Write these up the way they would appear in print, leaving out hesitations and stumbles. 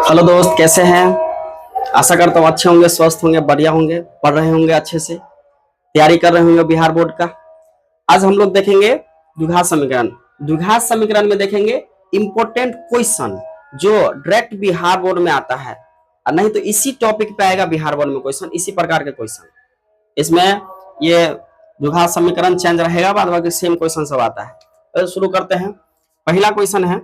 Hello दोस्त, कैसे हैं। आशा करता हूँ अच्छे होंगे, स्वस्थ होंगे, बढ़िया होंगे, पढ़ रहे होंगे, अच्छे से तैयारी कर रहे होंगे बिहार बोर्ड का। आज हम लोग देखेंगे द्विघात समीकरण। द्विघात समीकरण में देखेंगे इंपॉर्टेंट क्वेश्चन जो डायरेक्ट बिहार बोर्ड में आता है, और नहीं तो इसी टॉपिक पे आएगा बिहार बोर्ड में क्वेश्चन, इसी प्रकार के क्वेश्चन। इसमें ये द्विघात समीकरण चेंज रहेगा, बाद बाकी सेम क्वेश्चन सब आता है। तो शुरू करते हैं। पहला क्वेश्चन है,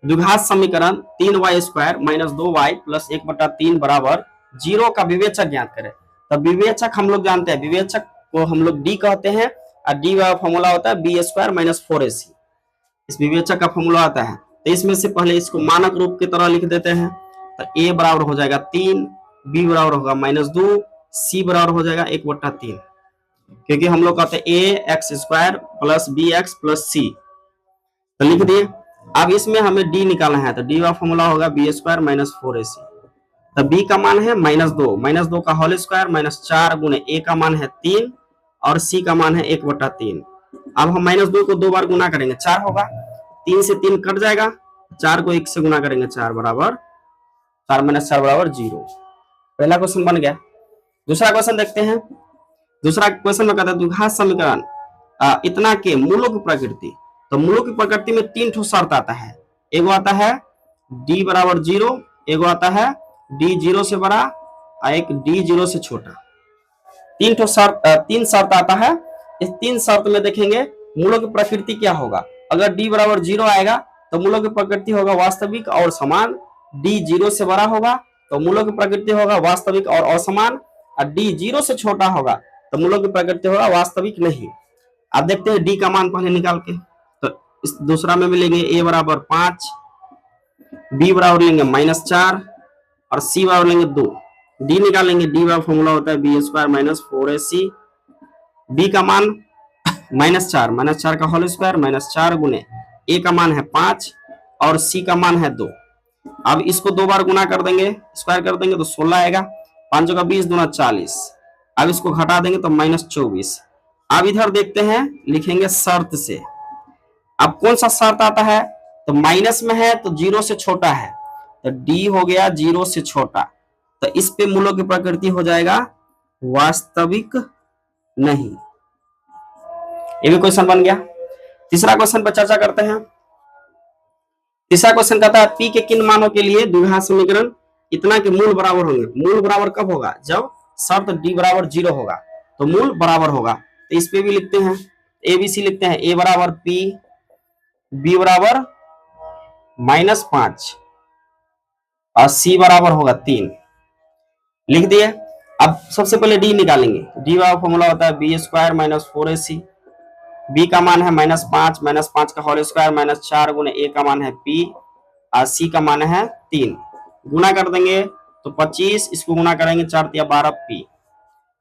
द्विघात समीकरण 3y² - 2y + 1/3 बराबर 0 का विवेचक ज्ञात करें। तो विवेचक हम लोग जानते हैं, विवेचक को हम लोग डी कहते हैं, और डी का फॉर्मूला होता है b² - 4ac। इस विवेचक का फॉर्मूला आता है। तो इसमें से पहले इसको मानक रूप की तरह लिख देते हैं। तो a बराबर हो जाएगा 3, b बराबर होगा -2, c बराबर हो जाएगा 1/3, क्योंकि हम लोग कहते हैं ax² + bx + c। तो लिख दिए। अब इसमें हमें d निकालना है, तो d का फॉर्मूला होगा b² - 4ac। तो b का मान है -2 का होल स्क्वायर -4 गुने a का मान है 3 और c का मान है 1/3। अब हम -2 को 2 बार गुना करेंगे 4 होगा, 3 से 3 कट जाएगा, 4 को 1 से गुना करेंगे 4 बराबर 4 - 4 बराबर 0। पहला क्वेश्चन बन गया। दूसरा क्वेश्चन देखते हैं। दूसरा क्वेश्चन में कहता है द्विघात समीकरण इतना के मूलों की प्रकृति। तो मूलों की प्रकृति में 3 ठो शर्त आता है। एगो आता है d बराबर 0, एगो आता है d 0 से बड़ा और एक d 0 से छोटा। 3 शर्त आता है। इस 3 शर्त में देखेंगे मूलों की प्रकृति क्या होगा। अगर d बराबर 0 आएगा तो मूलों की प्रकृति होगा वास्तविक और समान। d 0 से बड़ा होगा तो मूलों की प्रकृति होगा वास्तविक और असमान, और d 0 से छोटा होगा तो मूलों की प्रकृति होगा वास्तविक नहीं। अब देखते हैं d का मान पहले निकाल के। तो इस दूसरा में मिलेंगे a बराबर 5, b बराबर लेंगे -4 और c बराबर लेंगे 2। d निकालेंगे, d का फॉर्मूला होता है b² - 4ac। b का मान -4 का होल स्क्वायर -4 गुने a का मान है 5 और c का मान है 2। अब इसको 2 बार गुना कर देंगे, स्क्वायर कर देंगे तो 16 आएगा। 5 का 20 दूना 40। अब इसको घटा देंगे तो -24। अब इधर देखते हैं, लिखेंगे शर्त से। अब कौन सा शर्त आता है, तो माइनस में है तो 0 से छोटा है, तो d हो गया 0 से छोटा। तो इस पे मूलों की प्रकृति हो जाएगा वास्तविक नहीं। ये भी क्वेश्चन बन गया। तीसरा क्वेश्चन पर चर्चा करते हैं। तीसरा क्वेश्चन कहता है p के किन मानों के लिए द्विघात समीकरण इतना के मूल बराबर होंगे। मूल बराबर कब होगा, जब शर्त d बराबर 0 होगा तो मूल बराबर होगा। तो इस पे भी लिखते हैं, ABC लिखते हैं। a बराबर p, b बराबर -5 और c बराबर होगा 3। लिख दिए। अब सबसे पहले d निकालेंगे। d का फॉर्मूला होता है b² - 4ac। b का मान है -5 का होल स्क्वायर -4 गुने a का मान है p और c का मान है 3। गुना कर देंगे तो 25, इसको गुना करेंगे 4 × 12 p।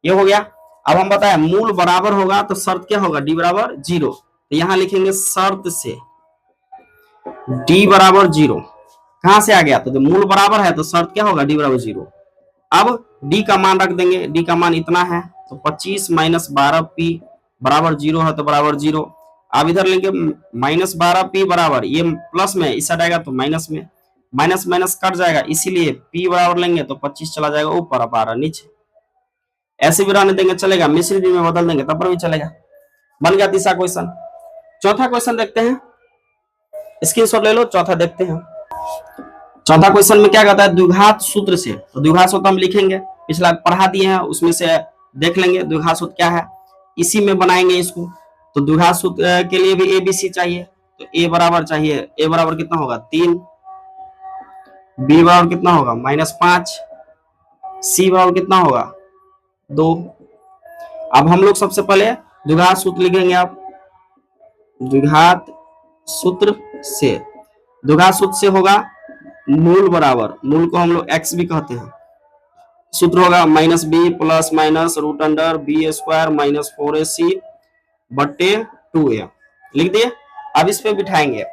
ये हो गया। अब हम बताएं मूल बराबर होगा तो शर्त क्या होगा, d बराबर 0। तो यहाँ लिखेंगे शर्त से d बराबर 0 कहां से आ गया, तो मूल बराबर है तो शर्त क्या होगा, d बराबर 0। अब d का मान रख देंगे, d का मान इतना है तो 25 - 12p बराबर 0 है तो बराबर 0। अब इधर लेंगे -12p बराबर, ये प्लस में इस साइड आएगा तो माइनस में, माइनस माइनस कट जाएगा, इसीलिए p बराबर लेंगे तो 25 चला जाएगा ऊपर, 12 नीचे। ऐसे भी रहने देंगे चलेगा, मिश्रित में बदल देंगे तब पर भी चलेगा। बन गया तीसरा क्वेश्चन। चौथा क्वेश्चन देखते हैं, स्क्रीनशॉट ले लो। चौथा देखते हैं। चौथा क्वेश्चन में क्या कहता है, द्विघात सूत्र से। तो द्विघात सूत्र हम लिखेंगे, पिछला पढ़ा दिए हैं, उसमें से देख लेंगे द्विघात सूत्र क्या है, इसी में बनाएंगे इसको। तो द्विघात सूत्र के लिए भी ABC चाहिए। तो a बराबर चाहिए, a बराबर कितना होगा 3, b बराबर कितना होगा -5, c बराबर कितना होगा 2। अब हम लोग सबसे पहले द्विघात सूत्र लिखेंगे। आप द्विघात सूत्र से, द्विघात सूत्र से होगा मूल बराबर, मूल को हम लोग x भी कहते हैं। सूत्र होगा -b + √b² - 4ac बट्टे 2a। लिख दिए। अब इस पे बिठाएंगे,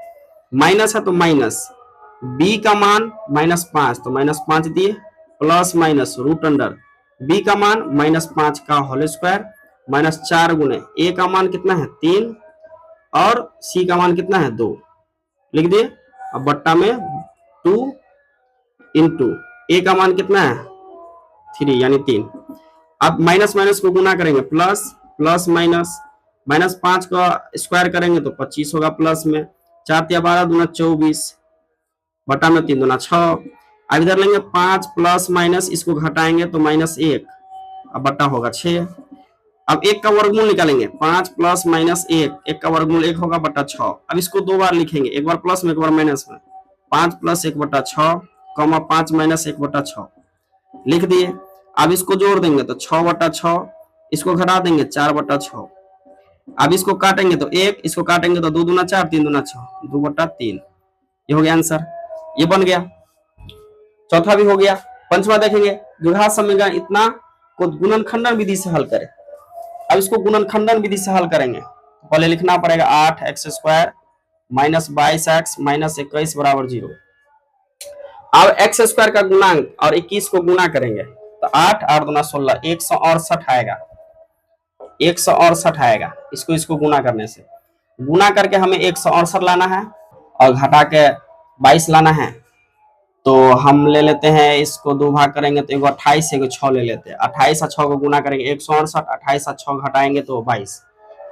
माइनस है तो माइनस, b का मान -5 तो -5 दिए, प्लस माइनस √, b का मान -5 का होल स्क्वायर -4 गुने a का मान कितना है 3 और c का मान कितना है 2। लिख दिए। अब बट्टा में 2 इंटू ए का मान कितना है 3 यानी 3। अब माइनस माइनस को गुना करेंगे प्लस प्लस माइनस, -5 का स्क्वायर करेंगे तो 25 होगा प्लस में, 4 या 12 दूना 24 बटा में 3 दूना 6। अब इधर लेंगे 5 प्लस माइनस, इसको घटाएंगे तो -1, अब बटा होगा 6। अब 1 का वर्गमूल निकालेंगे, 5 प्लस माइनस 1, 1 का वर्गमूल 1 होगा बटा 6। अब इसको दो बार लिखेंगे, एक बार प्लस में एक बार माइनस में, 5 प्लस 1 बटा 6 कमा 5 माइनस 1 बटा 6 लिख दिए। अब इसको जोड़ देंगे तो 6 बटा 6, इसको घटा देंगे 4 बटा 6। अब इसको काटेंगे तो 1, इसको काटेंगे तो 2 दूना 4, 3 दूना 6, 2 बटा 3। ये हो गया आंसर, ये बन गया। चौथा भी हो गया। पंचवा देखेंगे, द्विघात समीकरण इतना को गुणनखंडन विधि से हल करें। अब इसको गुणनखंडन विधि से हल करेंगे तो पहले लिखना पड़ेगा 8x² माइनस 22x माइनस 21 बराबर 0। अब x² का गुणांक और 21 को गुना करेंगे तो 8 8 दूना 16, 168 आएगा, 168 आएगा। इसको गुना करने से, गुना करके हमें 168 लाना है और घटा के 22 लाना है। तो हम ले लेते हैं, इसको 2 भाग करेंगे तो एगो 28 एगो 6 ले लेते हैं। 28 और 6 को गुना करेंगे 168, 28 और 6 घटाएंगे तो 22।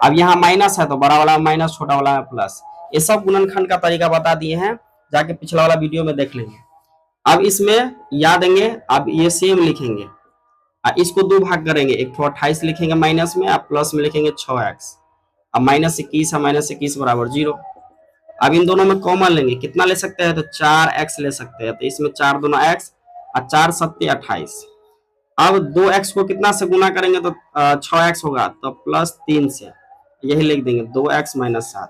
अब यहाँ माइनस है तो बड़ा वाला में माइनस, छोटा वाला में प्लस। ये सब गुणनखंड का तरीका बता दिए हैं, जाके पिछला वाला वीडियो में देख लेंगे। अब इसमें याद देंगे, अब ये सेम लिखेंगे, इसको 2 भाग करेंगे, एक तो 28 लिखेंगे माइनस में, अब प्लस में लिखेंगे 6x। अब -21 है, -21 बराबर 0। अब इन दोनों में कॉमन लेंगे, कितना ले सकते हैं तो 4x ले सकते हैं, तो इसमें 4 दूना x और 4 सत्ते 28। अब 2x को कितना से गुना करेंगे तो 6x होगा, तो +3 से यही लिख देंगे 2x - 7।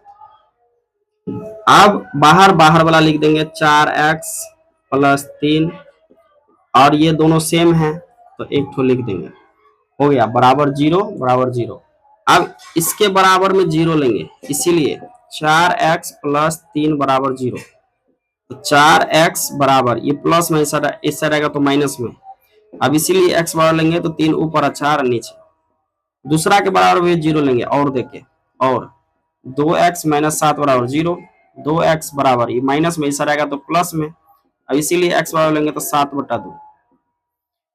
अब बाहर वाला लिख देंगे 4x + 3, और ये दोनों सेम है तो एक ठो लिख देंगे, हो गया बराबर 0 बराबर 0। अब इसके बराबर में 0 लेंगे, इसीलिए 4x + 3 बराबर 0। तो 4x बराबर, ये प्लस में इस साइड आएगा तो माइनस में, अब इसीलिए x बराबर लेंगे तो 3 ऊपर 4 नीचे। दूसरा के बराबर भी 0 लेंगे और देके, और 2x - 7 बराबर 0। 2x बराबर, ये माइनस में इस साइड आएगा तो प्लस में, अब इसीलिए x बराबर लेंगे तो 7 बटा 2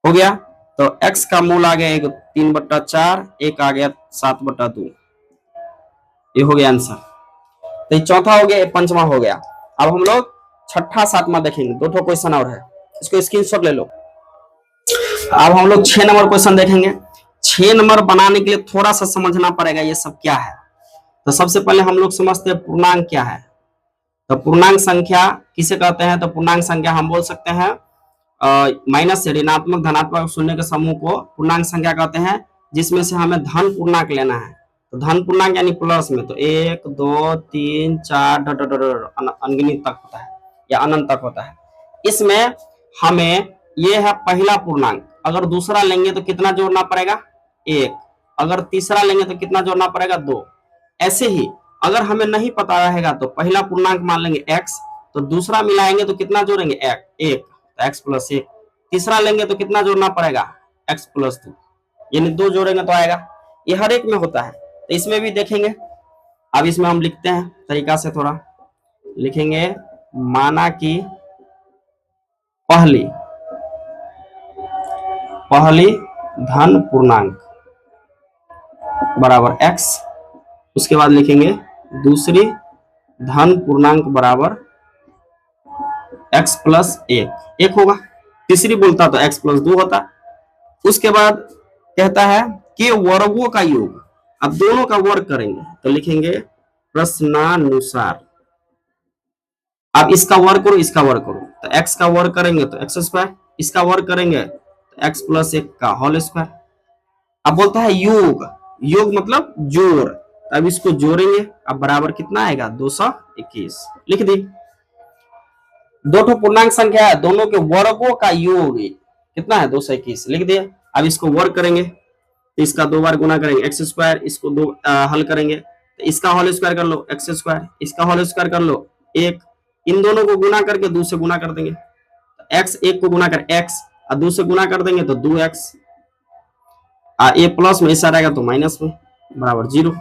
हो गया। तो x का मूल आ गया 3 बटा 4, एक आ गया 7 बटा 2। ये हो गया आंसर। तो ये चौथा हो गया, पंचवा हो गया। अब हम लोग छठा सातवां देखेंगे, 2 ठो क्वेश्चन और है, इसको स्क्रीनशॉट ले लो। अब हम लोग 6 नंबर क्वेश्चन देखेंगे। 6 नंबर बनाने के लिए थोड़ा सा समझना पड़ेगा ये सब क्या है। तो सबसे पहले हम लोग समझते हैं पूर्णांक क्या है। तो पूर्णांक संख्या किसे कहते हैं, तो पूर्णांक संख्या हम बोल सकते हैं माइनस से ऋणात्मक धनात्मक शून्य के समूह को पूर्णांक संख्या कहते हैं, जिसमें से हमें धन पूर्णांक लेना है। तो धन पूर्णांक यानी प्लस में, तो 1 2 3 4 अनगिनत तक होता है या अनंत तक होता है। इसमें हमें ये है पहला पूर्णांक, अगर दूसरा लेंगे तो कितना जोड़ना पड़ेगा 1, अगर तीसरा लेंगे तो कितना जोड़ना पड़ेगा 2। ऐसे ही अगर हमें नहीं पता रहेगा तो पहला पूर्णांक मान लेंगे x, तो दूसरा मिलाएंगे तो कितना जोड़ेंगे 1, तो x + 1। तीसरा लेंगे तो कितना जोड़ना पड़ेगा x + 2, यानी 2 जोड़ेंगे तो आएगा। ये हर एक में होता है, तो इसमें भी देखेंगे। अब इसमें हम लिखते हैं तरीका से, थोड़ा लिखेंगे, माना कि पहली धन पूर्णांक बराबर x, उसके बाद लिखेंगे दूसरी धन पूर्णांक बराबर x + 1 होगा। तीसरी बोलता तो x + 2 होता। उसके बाद कहता है कि वर्गों का योग, अब दोनों का वर्ग करेंगे तो लिखेंगे प्रश्नानुसार। अब इसका वर्ग करो, इसका वर्ग करो, तो x का वर्ग करेंगे तो x², इसका वर्ग करेंगे तो x + 1 का होल स्क्वायर। अब बोलता है योग, योग मतलब जोड़, अब इसको जोड़ेंगे, अब बराबर कितना आएगा 221 लिख दी। 2 ठो पूर्णांक संख्या है, दोनों के वर्गों का योग कितना है 221 लिख दिया। अब इसको वर्ग करेंगे तो इसका 2 बार गुना करेंगे x², इसको 2 हल करेंगे तो इसका होल स्क्वायर कर लो x², इसका होल स्क्वायर कर लो 1, इन दोनों को गुना करके 2 से गुना कर देंगे, x 1 को गुना कर x और 2 से गुना कर देंगे तो 2x, ये प्लस में ऐसा रहेगा तो माइनस में बराबर 0।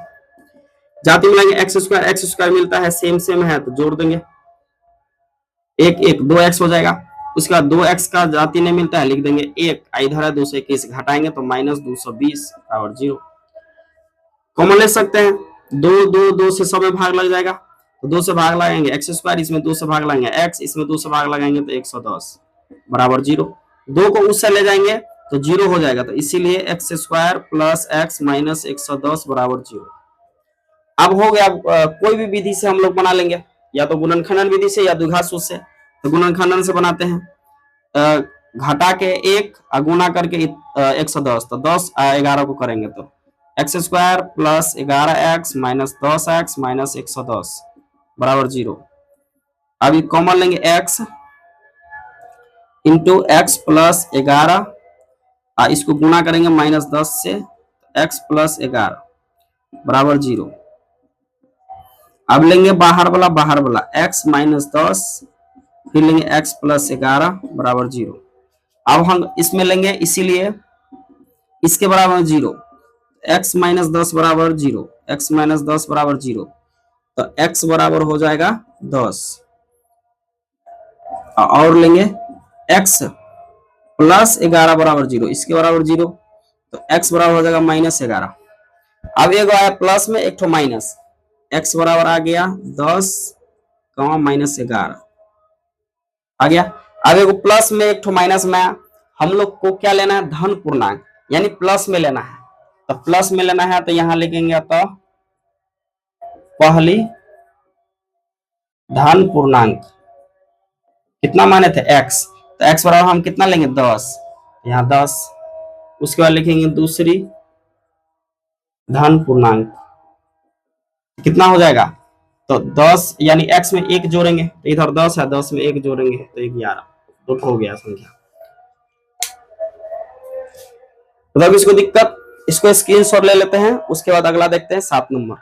जाति मिलाएंगे x² मिलता है, सेम है तो जोड़ देंगे 1 1 2x हो जाएगा। उसके बाद 2x का जाति नहीं मिलता है, लिख देंगे 1, इधर है 221, घटाएंगे तो -220 बराबर 0। कॉमन ले सकते हैं, 2 से सब में भाग लग जाएगा, तो 2 से भाग लगाएंगे x², इसमें 2 से भाग लगाएंगे x, इसमें 2 से भाग लगाएंगे तो 110 बराबर 0। 2 को उससे ले जाएंगे तो 0 हो जाएगा, तो इसीलिए x² प्लस x माइनस 110 बराबर 0। अब हो गया, कोई भी विधि से हम लोग बना लेंगे, या तो गुणनखंडन विधि से या द्विघात सूत्र से। तो गुणनखंडन से बनाते हैं, घटा के 1 गुना करके 110, तो 10 11 को करेंगे तो x² plus 11x minus 10x minus 110 बराबर 0। अब ये कॉमन लेंगे x इंटू एक्स प्लस 11, इसको गुना करेंगे -10 से, x प्लस 11 बराबर 0। अब लेंगे बाहर वाला x माइनस 10, फिर लेंगे x प्लस 11 बराबर 0। अब हम इसमें लेंगे, इसीलिए इसके बराबर 0, x माइनस 10 बराबर 0, x माइनस 10 बराबर 0, तो x बराबर हो जाएगा 10। और लेंगे x प्लस 11 बराबर 0, इसके बराबर 0, तो x बराबर हो जाएगा -11। अब एक आया प्लस में, एक ठो माइनस, x बराबर आ गया 10, -11 आ गया। अब एक प्लस में एक ठो माइनस में, हम लोग को क्या लेना है, धन पूर्णांक, यानी प्लस में लेना है। तो प्लस में लेना है तो यहां लिखेंगे, तो पहली धन पूर्णांक कितना माने थे x, तो x बराबर हम कितना लेंगे 10, यहाँ 10। उसके बाद लिखेंगे दूसरी धन पूर्णांक, कितना हो जाएगा, तो 10 यानी x में 1 जोड़ेंगे, तो इधर 10 है, 10 में 1 जोड़ेंगे तो 11, तो हो गया संख्या। मतलब इसको दिक्कत, इसको स्क्रीनशॉट ले लेते हैं। उसके बाद अगला देखते हैं 7 नंबर।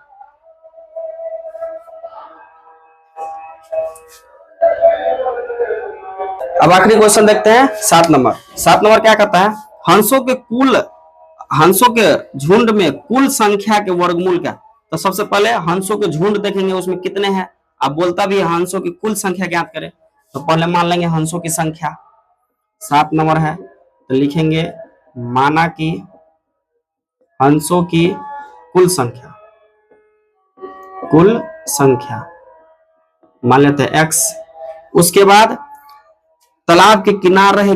अब आखिरी क्वेश्चन देखते हैं 7 नंबर। 7 नंबर क्या कहता है, हंसों के झुंड में कुल संख्या के वर्गमूल का। तो सबसे पहले हंसों के झुंड देखेंगे, उसमें कितने हैं। अब बोलता भी हंसों की कुल संख्या ज्ञात करें, तो पहले मान लेंगे हंसों की संख्या 7 नंबर है, तो लिखेंगे माना कि हंसों की कुल संख्या मान लेते हैं x। उसके बाद तालाब के किनारे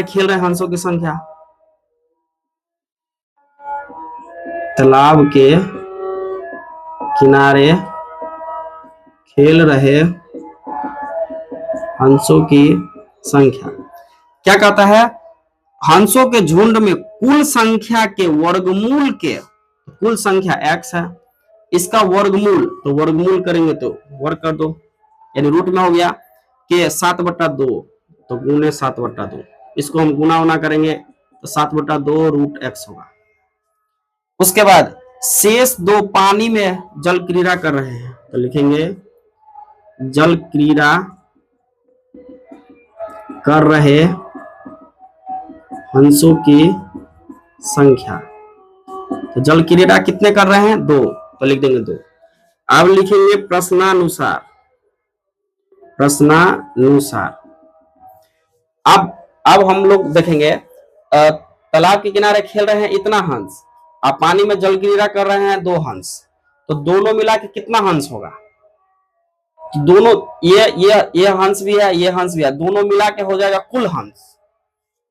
खेल रहे हंसों की संख्या, तालाब के किनारे खेल रहे हंसों की संख्या। क्या कहता है, हंसों के झुंड में कुल संख्या के वर्गमूल के, कुल संख्या x है, इसका वर्गमूल, तो वर्गमूल करेंगे तो वर्ग कर दो, यानी रूट में हो गया कि 7/2, तो गुने 7/2, इसको हम गुना करेंगे तो 7/2 रूट x होगा। उसके बाद शेष 2 पानी में जल क्रीड़ा कर रहे हैं, तो लिखेंगे जल क्रीड़ा कर रहे हंसों की संख्या। तो जल क्रीड़ा कितने कर रहे हैं, 2, तो लिख देंगे 2। अब लिखेंगे प्रश्नानुसार। अब हम लोग देखेंगे, तालाब के किनारे खेल रहे हैं इतना हंस, अब पानी में जल क्रीड़ा कर रहे हैं 2 हंस, तो दोनों मिला के कितना हंस होगा, दोनों ये हंस भी है, ये हंस भी है, दोनों मिला के हो जाएगा कुल हंस।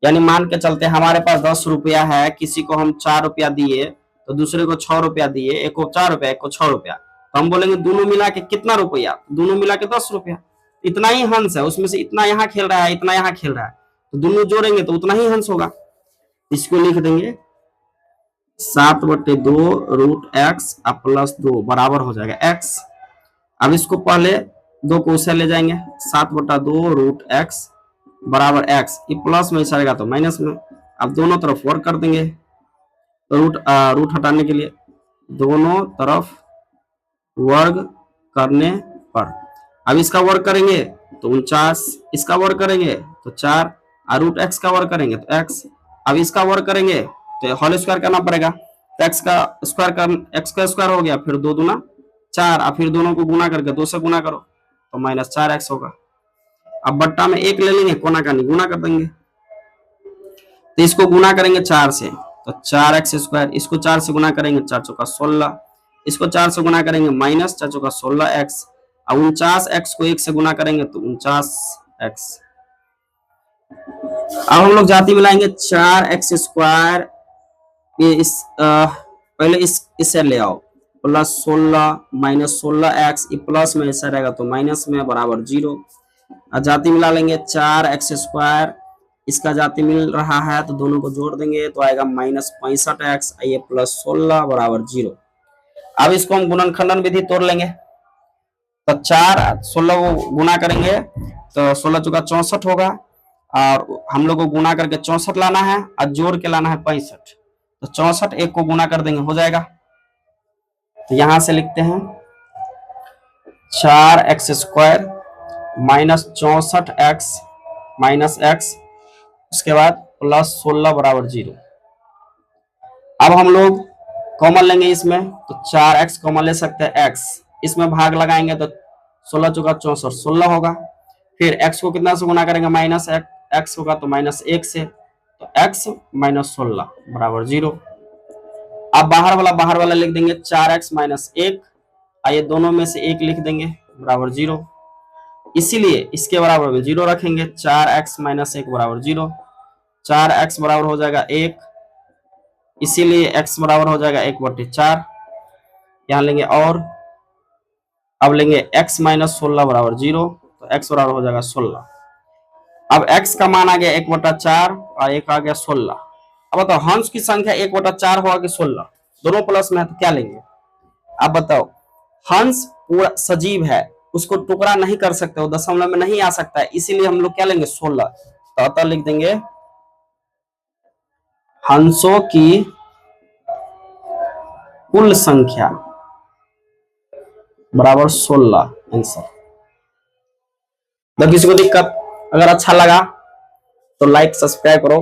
यानी मान के चलते हमारे पास 10 रुपया है, किसी को हम 4 रुपया दिए, तो दूसरे को 6 रुपया दिए, एक को 4 रुपया, एक को 6 रुपया, तो हम बोलेंगे दोनों मिला के कितना रुपया, दोनों मिला के 10 रुपया। इतना ही हंस है, उसमें से इतना यहाँ खेल रहा है, इतना यहाँ खेल रहा है, तो दोनों जोड़ेंगे तो उतना ही हंस होगा। इसको लिख देंगे 7/2 रूट x प्लस 2 बराबर हो जाएगा x। अब इसको पहले 2 को उसे ले जाएंगे, 7/2 रूट x बराबर x, ये प्लस में चलेगा तो माइनस में। अब दोनों तरफ वर्ग कर देंगे, तो रूट हटाने के लिए दोनों तरफ वर्ग करने पर, अब इसका वर्ग करेंगे तो 49, इसका वर्ग करेंगे तो 4, और रूट x का वर्ग करेंगे तो x। अब इसका वर्ग करेंगे तो होल स्क्वायर करना पड़ेगा, तो x का स्क्वायर हो गया, फिर 2 दूना 4, और फिर दोनों को गुना करके 2 से गुना करो तो -4x होगा। अब बट्टा में 1 ले लेंगे, कोना का नहीं, गुना कर देंगे। तो इसको गुना करेंगे 4 से, तो 4x², इसको 4 से गुना करेंगे 4 चौका 16, इसको 4 से गुना करेंगे माइनस 4 चौका 16x, और 49x को 1 से गुना करेंगे तो 49x। अब हम लोग जाति मिलाएंगे 4x², ये पहले इससे ले आओ, प्लस 16 माइनस 16x, ये प्लस में ऐसा रहेगा तो माइनस में बराबर 0। जाति मिला लेंगे 4x², इसका जाति मिल रहा है तो दोनों को जोड़ देंगे तो आएगा -65x, ये प्लस 16 बराबर 0। अब इसको हम गुणनखंडन विधि तोड़ लेंगे, तो 4 16 को गुना करेंगे तो 16 चौका 64 होगा, और हम लोग को गुना करके 64 लाना है और जोड़ के लाना है 65, तो 64 1 को गुना कर देंगे, हो जाएगा। तो यहां से लिखते हैं 4x² minus 64x minus x, उसके बाद प्लस 16 बराबर 0। अब हम लोग कॉमन लेंगे इसमें, तो 4x कॉमन ले सकते हैं, x इसमें भाग लगाएंगे तो 16 चौका 64 16 होगा, फिर x को कितना से गुना करेंगे, माइनस x होगा तो -1 से, तो x माइनस 16 बराबर 0। अब बाहर वाला लिख देंगे 4x माइनस 1, आइए दोनों में से 1 लिख देंगे बराबर 0, इसीलिए इसके बराबर में 0 रखेंगे, 4x माइनस 1 बराबर 0, 4x बराबर हो जाएगा 1, इसीलिए x बराबर हो जाएगा 1/4, यहाँ लेंगे और अब लेंगे x माइनस 16 बराबर 0, तो x बराबर हो जाएगा 16। अब x का मान आ गया 1/4 और 1 आ गया 16। अब बताओ हंस की संख्या 1/4 होगा कि 16, दोनों प्लस में है तो क्या लेंगे। अब बताओ हंस पूरा सजीव है, उसको टुकड़ा नहीं कर सकते, वो दशमलव में नहीं आ सकता है, इसीलिए हम लोग क्या लेंगे 16, तो अतः लिख देंगे हंसों की कुल संख्या बराबर 16 आंसर। तो किसी को दिक्कत, अगर अच्छा लगा तो लाइक सब्सक्राइब करो।